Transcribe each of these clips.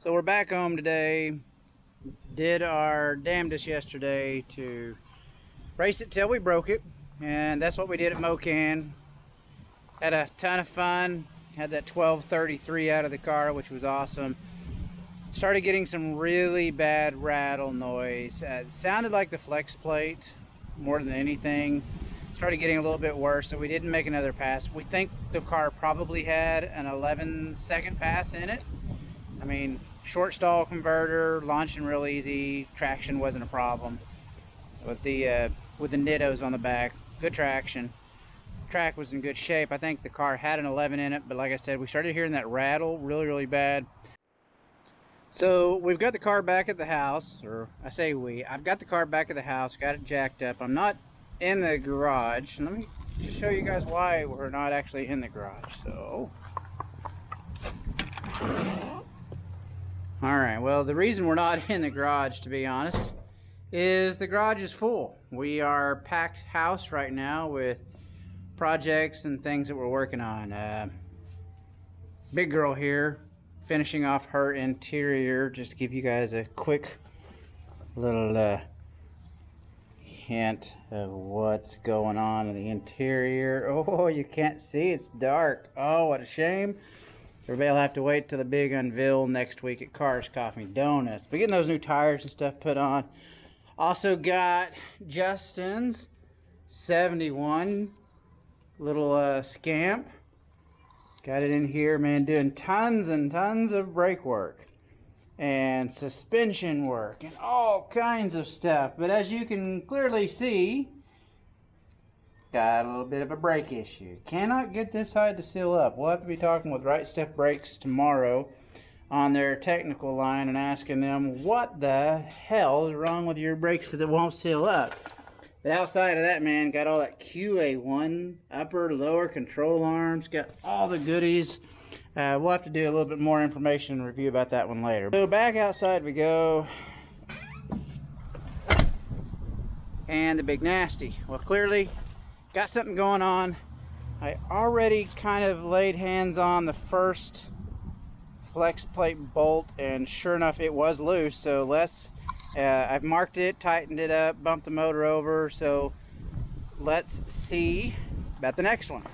So we're back home today. Did our damnedest yesterday to race it till we broke it, and that's what we did at Mocan. Had a ton of fun. Had that 1233 out of the car, which was awesome. Started getting some really bad rattle noise. It sounded like the flex plate more than anything. Started getting a little bit worse, so we didn't make another pass. We think the car probably had an 11-second pass in it. I mean, short stall converter, launching real easy, traction wasn't a problem. With the Nittos on the back, good traction. Track was in good shape. I think the car had an 11 in it, but like I said, we started hearing that rattle really bad. So we've got the car back at the house, or I say I've got the car back at the house, got it jacked up. I'm not in the garage. Let me just show you guys why we're not actually in the garage. So alright, well, the reason we're not in the garage, to be honest, is the garage is full. We are packed house right now with projects and things that we're working on. Big girl here finishing off her interior. Just to give you guys a quick little hint of what's going on in the interior. Oh, you can't see, it's dark. Oh, what a shame. Everybody will have to wait till the big unveil next week at Cars, Coffee, Donuts. But getting those new tires and stuff put on. Also got Justin's 71 little Scamp. Got it in here, man, doing tons and tons of brake work and suspension work and all kinds of stuff. But as you can clearly see, got a little bit of a brake issue. Cannot get this side to seal up. We'll have to be talking with Right Step Brakes tomorrow on their technical line and asking them what the hell is wrong with your brakes because it won't seal up. But outside of that, man, got all that QA1 upper lower control arms, got all the goodies. We'll have to do a little bit more information and review about that one later. So back outside we go. And the Big Nasty. Well, clearly got something going on. I already kind of laid hands on the first flex plate bolt, and sure enough it was loose. So I've marked it, tightened it up, bumped the motor over. So let's see about the next one.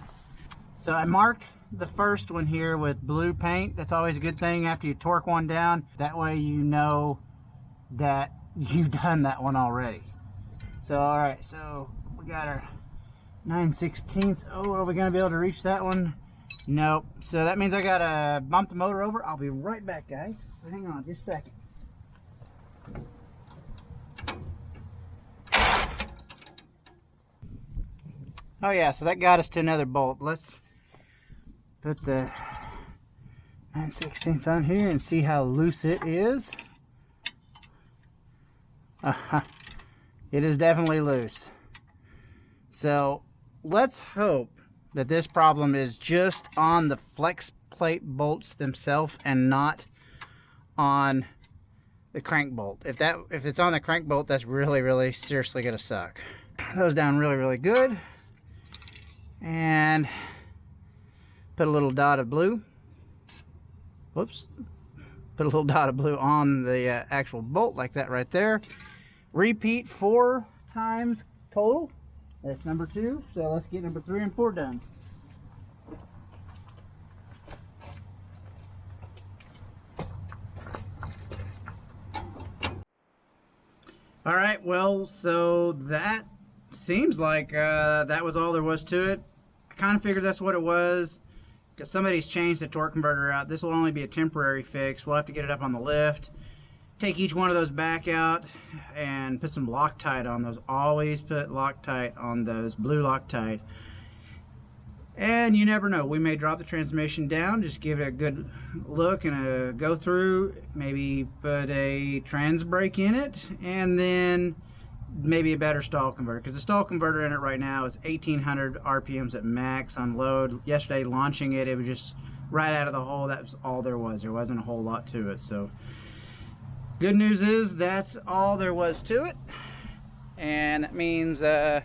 So I marked the first one here with blue paint. That's always a good thing after you torque one down. That way you know that you've done that one already. So alright, so we got our 9/16. Oh, are we going to be able to reach that one? Nope. So that means I got to bump the motor over. I'll be right back, guys. So hang on just a second. Oh yeah, so that got us to another bolt. Let's put the 9/16 on here and see how loose it is. It is definitely loose. So let's hope that this problem is just on the flex plate bolts themselves and not on the crank bolt. If it's on the crank bolt, that's really seriously gonna suck. Those down really good, and put a little dot of blue. Whoops. Put a little dot of blue on the actual bolt like that right there. Repeat 4 times total. That's number 2. So let's get number 3 and 4 done. All right, well, so that seems like that was all there was to it. I kind of figured that's what it was, because somebody's changed the torque converter out. This will only be a temporary fix. We'll have to get it up on the lift, take each one of those back out, and put some Loctite on those. Always put Loctite on those, blue Loctite. And you never know, we may drop the transmission down. Just give it a good look and a go through. Maybe put a trans brake in it, and then maybe a better stall converter, because the stall converter in it right now is 1800 RPMs at max on load. Yesterday launching it, it was just right out of the hole. That was all there was. There wasn't a whole lot to it. So good news is that's all there was to it, and that means the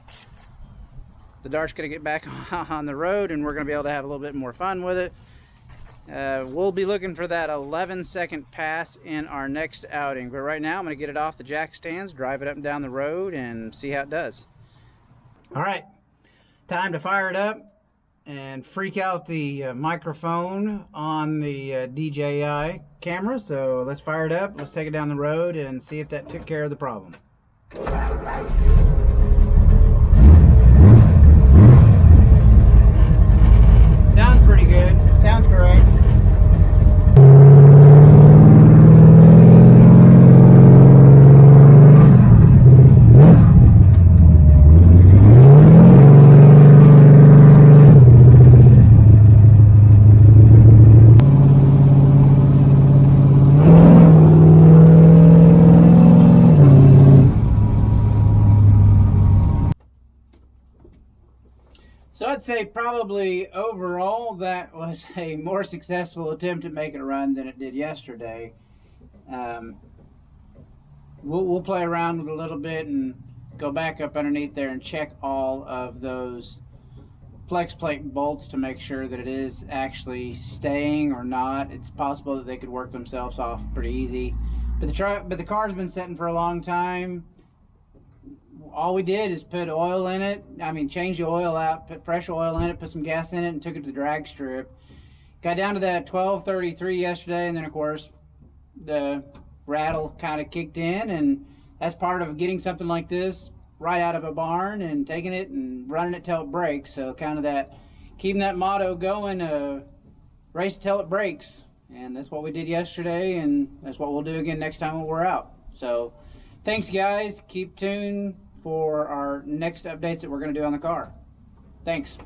Dart's gonna get back on the road, and we're gonna be able to have a little bit more fun with it. We'll be looking for that 11-second pass in our next outing. But right now I'm going to get it off the jack stands, drive it up and down the road, and see how it does. All right, time to fire it up and freak out the microphone on the DJI camera. So let's fire it up, let's take it down the road and see if that took care of the problem. Sounds pretty good. Sounds great. So I'd say probably overall that was a more successful attempt at making a run than it did yesterday. We'll play around with it a little bit and go back up underneath there and check all of those flex plate bolts to make sure that it is actually staying or not. It's possible that they could work themselves off pretty easy. But the car's been sitting for a long time. All we did is put oil in it. I mean, change the oil out, put fresh oil in it, put some gas in it, and took it to the drag strip. Got down to that 1233 yesterday, and then of course the rattle kind of kicked in, and that's part of getting something like this right out of a barn and taking it and running it till it breaks. So kind of that, keeping that motto going, race till it breaks. And that's what we did yesterday, and that's what we'll do again next time when we're out. So thanks guys, keep tuned for our next updates that we're going to do on the car. Thanks.